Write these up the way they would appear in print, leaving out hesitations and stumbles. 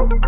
Assalamualaikum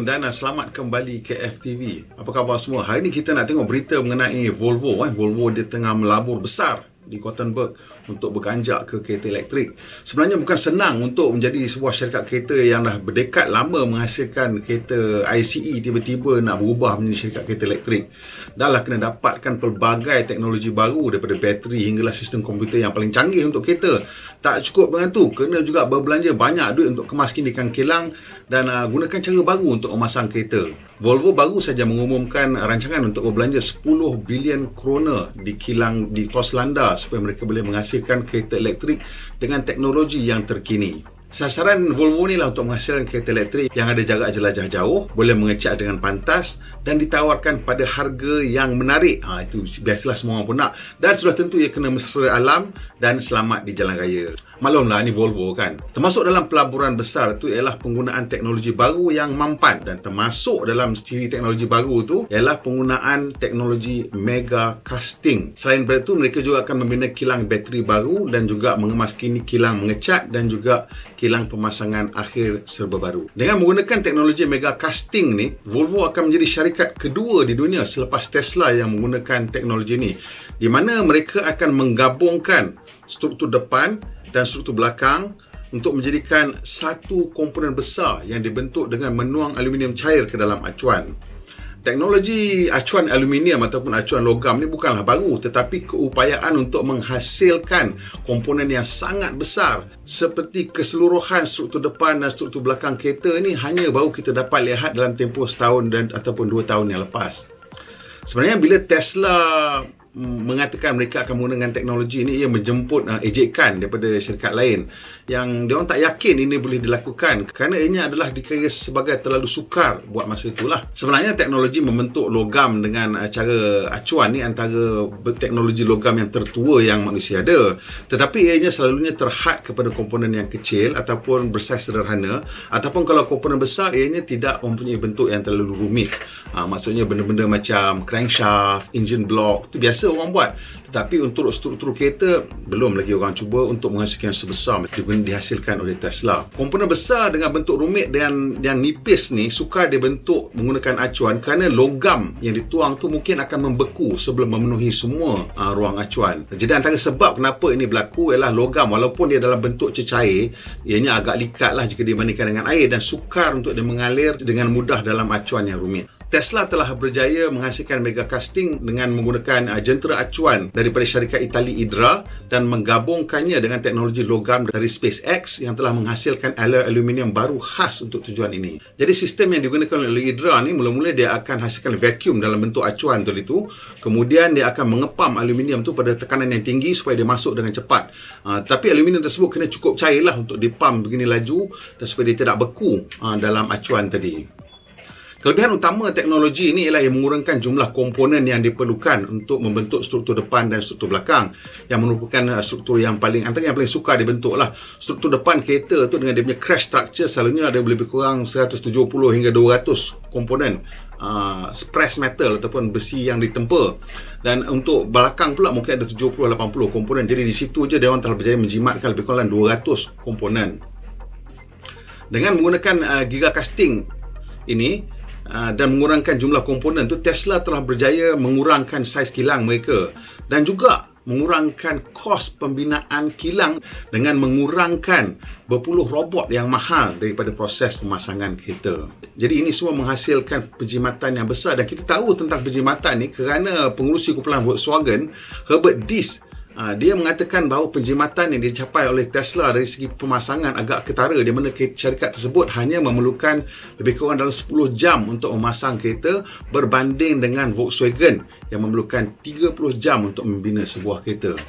dan selamat kembali ke FTV. Apa khabar semua? Hari ini kita nak tengok berita mengenai Volvo. Volvo dia tengah melabur besar di Gothenburg untuk berganjak ke kereta elektrik. Sebenarnya bukan senang untuk menjadi sebuah syarikat kereta yang dah berdekad lama menghasilkan kereta ICE tiba-tiba nak berubah menjadi syarikat kereta elektrik. Dah lah kena dapatkan pelbagai teknologi baru daripada bateri hinggalah sistem komputer yang paling canggih untuk kereta. Tak cukup dengan tu, kena juga berbelanja banyak duit untuk kemas kindikan kilang dan gunakan cara baru untuk memasang kereta. Volvo baru saja mengumumkan rancangan untuk berbelanja 10 bilion krona di kilang di Torslanda supaya mereka boleh menghasilkan kereta elektrik dengan teknologi yang terkini. Sasaran Volvo ni lah untuk menghasilkan kereta elektrik yang ada jarak jelajah jauh, boleh mengecas dengan pantas dan ditawarkan pada harga yang menarik. Itu biasalah semua orang pun nak. Dan sudah tentu ia kena mesra alam dan selamat di jalan raya. Maklumlah ni Volvo kan. Termasuk dalam pelaburan besar tu ialah penggunaan teknologi baru yang mampan, dan termasuk dalam ciri teknologi baru tu ialah penggunaan teknologi mega casting. Selain daripada itu, mereka juga akan membina kilang bateri baru dan juga mengemaskini kilang mengecat dan juga kilang pemasangan akhir serba baru. Dengan menggunakan teknologi mega casting ni, Volvo akan menjadi syarikat kedua di dunia selepas Tesla yang menggunakan teknologi ni, di mana mereka akan menggabungkan struktur depan dan struktur belakang untuk menjadikan satu komponen besar yang dibentuk dengan menuang aluminium cair ke dalam acuan. Teknologi acuan aluminium ataupun acuan logam ni bukanlah baru, tetapi keupayaan untuk menghasilkan komponen yang sangat besar seperti keseluruhan struktur depan dan struktur belakang kereta ni hanya baru kita dapat lihat dalam tempoh setahun ataupun 2 tahun yang lepas. Sebenarnya bila Tesla mengatakan mereka akan menggunakan teknologi ini, ia menjemput ejekan daripada syarikat lain yang diorang tak yakin ini boleh dilakukan kerana ianya adalah dikira sebagai terlalu sukar buat masa itulah. Sebenarnya teknologi membentuk logam dengan cara acuan ni antara teknologi logam yang tertua yang manusia ada, tetapi ianya selalunya terhad kepada komponen yang kecil ataupun bersaiz sederhana, ataupun kalau komponen besar ianya tidak mempunyai bentuk yang terlalu rumit. Maksudnya benda-benda macam crankshaft, engine block, itu biasa orang buat. Tetapi untuk struktur kereta, belum lagi orang cuba untuk menghasilkan sebesar dihasilkan oleh Tesla. Komponen besar dengan bentuk rumit dan yang nipis ni sukar dibentuk menggunakan acuan kerana logam yang dituang tu mungkin akan membeku sebelum memenuhi semua ruang acuan. Jadi antara sebab kenapa ini berlaku ialah logam walaupun dia dalam bentuk cecair, ianya agak likat lah jika dibandingkan dengan air dan sukar untuk dia mengalir dengan mudah dalam acuan yang rumit. Tesla telah berjaya menghasilkan mega casting dengan menggunakan jentera acuan daripada syarikat Itali Hydra dan menggabungkannya dengan teknologi logam dari SpaceX yang telah menghasilkan alloy aluminium baru khas untuk tujuan ini. Jadi sistem yang digunakan oleh Hydra ni mula-mula dia akan hasilkan vacuum dalam bentuk acuan itu. Kemudian dia akan mengepam aluminium tu pada tekanan yang tinggi supaya dia masuk dengan cepat. Tapi aluminium tersebut kena cukup cair lah untuk dipam begini laju dan supaya dia tidak beku dalam acuan tadi. Kelebihan utama teknologi ini ialah ia mengurangkan jumlah komponen yang diperlukan untuk membentuk struktur depan dan struktur belakang, yang merupakan struktur yang antara yang paling sukar dibentuk lah. Struktur depan kereta tu dengan dia punya crash structure selalunya ada lebih kurang 170 hingga 200 komponen press metal ataupun besi yang ditempa, dan untuk belakang pula mungkin ada 70-80 komponen. Jadi di situ je dia orang telah berjaya menjimatkan lebih kurang 200 komponen. Dengan menggunakan gigacasting ini dan mengurangkan jumlah komponen tu, Tesla telah berjaya mengurangkan saiz kilang mereka dan juga mengurangkan kos pembinaan kilang dengan mengurangkan berpuluh robot yang mahal daripada proses pemasangan kereta. Jadi ini semua menghasilkan penjimatan yang besar, dan kita tahu tentang penjimatan ni kerana pengurusi kumpulan Volkswagen, Herbert Diess, dia mengatakan bahawa penjimatan yang dicapai oleh Tesla dari segi pemasangan agak ketara, di mana syarikat tersebut hanya memerlukan lebih kurang dalam 10 jam untuk memasang kereta berbanding dengan Volkswagen yang memerlukan 30 jam untuk membina sebuah kereta.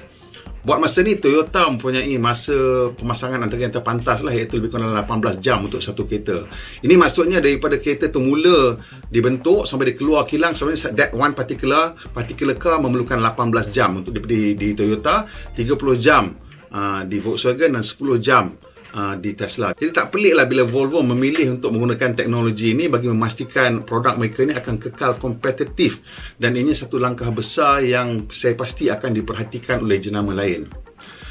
Buat masa ni, Toyota mempunyai masa pemasangan antara yang terpantas lah, iaitu lebih kurang 18 jam untuk satu kereta. Ini maksudnya daripada kereta tu mula dibentuk sampai dia keluar kilang, sebenarnya that one particular car memerlukan 18 jam untuk di Toyota, 30 jam di Volkswagen dan 10 jam di Tesla. Jadi tak peliklah bila Volvo memilih untuk menggunakan teknologi ini bagi memastikan produk mereka ini akan kekal kompetitif, dan ini satu langkah besar yang saya pasti akan diperhatikan oleh jenama lain.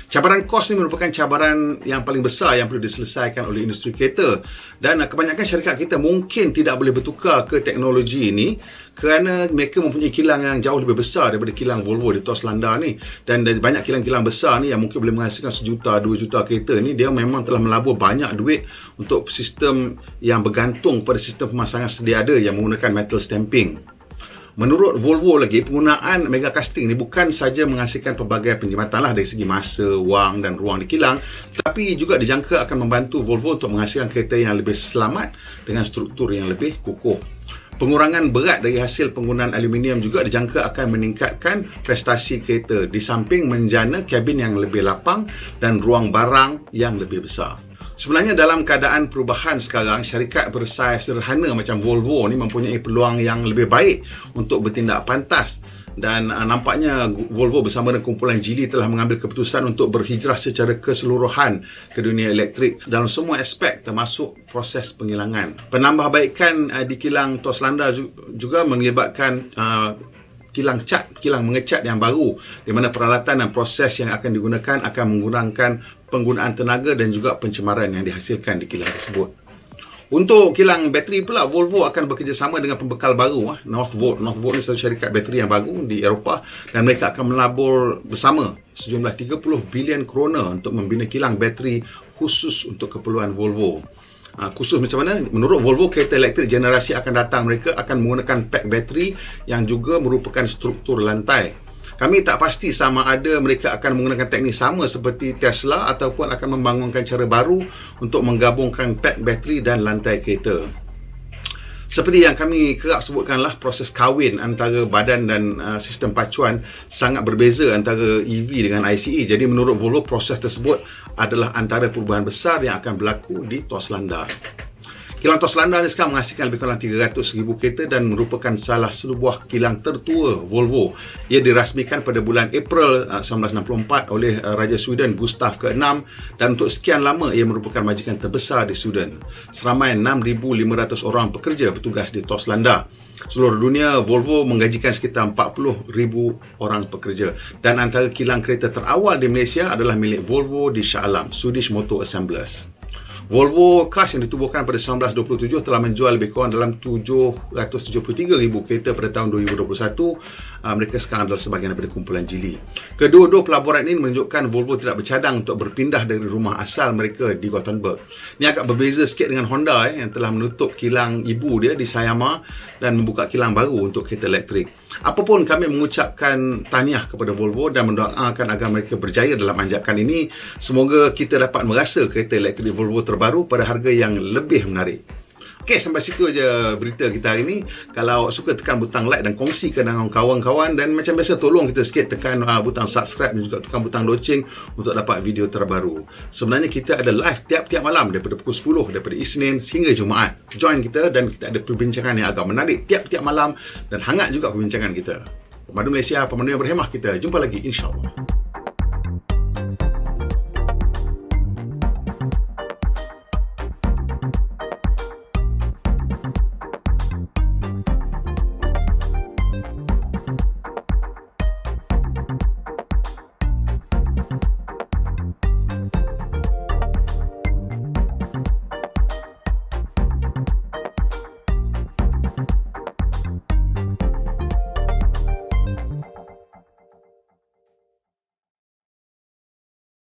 Cabaran kos ini merupakan cabaran yang paling besar yang perlu diselesaikan oleh industri kereta, dan kebanyakan syarikat kita mungkin tidak boleh bertukar ke teknologi ini kerana mereka mempunyai kilang yang jauh lebih besar daripada kilang Volvo di Toslanda ni, dan banyak kilang-kilang besar ni yang mungkin boleh menghasilkan 1 juta, 2 juta kereta ni, dia memang telah melabur banyak duit untuk sistem yang bergantung pada sistem pemasangan sedia ada yang menggunakan metal stamping. Menurut Volvo lagi, penggunaan mega casting ni bukan saja menghasilkan pelbagai penjimatan lah dari segi masa, wang dan ruang di kilang, tetapi juga dijangka akan membantu Volvo untuk menghasilkan kereta yang lebih selamat dengan struktur yang lebih kukuh. Pengurangan berat dari hasil penggunaan aluminium juga dijangka akan meningkatkan prestasi kereta, di samping menjana kabin yang lebih lapang dan ruang barang yang lebih besar. Sebenarnya dalam keadaan perubahan sekarang, syarikat bersaiz sederhana macam Volvo ni mempunyai peluang yang lebih baik untuk bertindak pantas, dan nampaknya Volvo bersama dengan kumpulan Geely telah mengambil keputusan untuk berhijrah secara keseluruhan ke dunia elektrik dalam semua aspek, termasuk proses penghilangan. Penambahbaikan di kilang Toslanda juga melibatkan kilang mengecat yang baru, di mana peralatan dan proses yang akan digunakan akan mengurangkan penggunaan tenaga dan juga pencemaran yang dihasilkan di kilang tersebut. Untuk kilang bateri pula, Volvo akan bekerjasama dengan pembekal baru, Northvolt. Northvolt ni satu syarikat bateri yang baru di Eropah, dan mereka akan melabur bersama sejumlah 30 bilion krona untuk membina kilang bateri khusus untuk keperluan Volvo. Khusus macam mana? Menurut Volvo, kereta elektrik generasi akan datang mereka akan menggunakan pack bateri yang juga merupakan struktur lantai. Kami tak pasti sama ada mereka akan menggunakan teknik sama seperti Tesla ataupun akan membangunkan cara baru untuk menggabungkan pack bateri dan lantai kereta. Seperti yang kami kerap sebutkanlah, proses kahwin antara badan dan sistem pacuan sangat berbeza antara EV dengan ICE. Jadi menurut Volvo, proses tersebut adalah antara perubahan besar yang akan berlaku di Toslanda. Kilang Toslanda ni sekarang menghasilkan lebih kurang 300,000 kereta dan merupakan salah sebuah kilang tertua Volvo. Ia dirasmikan pada bulan April 1964 oleh Raja Sweden Gustav ke-6, dan untuk sekian lama ia merupakan majikan terbesar di Sweden. Seramai 6,500 orang pekerja bertugas di Toslanda. Seluruh dunia, Volvo menggajikan sekitar 40,000 orang pekerja, dan antara kilang kereta terawal di Malaysia adalah milik Volvo di Shah Alam, Swedish Motor Assemblers. Volvo Cars yang ditubuhkan pada 1927 telah menjual lebih kurang dalam 773,000 kereta pada tahun 2021. Mereka sekarang adalah sebahagian daripada kumpulan Geely. Kedua-dua pelaburan ini menunjukkan Volvo tidak bercadang untuk berpindah dari rumah asal mereka di Gothenburg. Ini agak berbeza sikit dengan Honda yang telah menutup kilang ibu dia di Sayama dan membuka kilang baru untuk kereta elektrik. Apapun, kami mengucapkan tahniah kepada Volvo dan mendoakan agar mereka berjaya dalam anjakan ini. Semoga kita dapat merasa kereta elektrik Volvo terbaru pada harga yang lebih menarik. Okey, sampai situ aja berita kita hari ini. Kalau suka, tekan butang like dan kongsikan dengan kawan-kawan, dan macam biasa tolong kita sikit tekan butang subscribe dan juga tekan butang loceng untuk dapat video terbaru. Sebenarnya kita ada live tiap-tiap malam daripada pukul 10 daripada Isnin hingga Jumaat. Join kita dan kita ada perbincangan yang agak menarik tiap-tiap malam dan hangat juga perbincangan kita. Pemandu Malaysia, pemandu yang berhemah, kita jumpa lagi insya-Allah.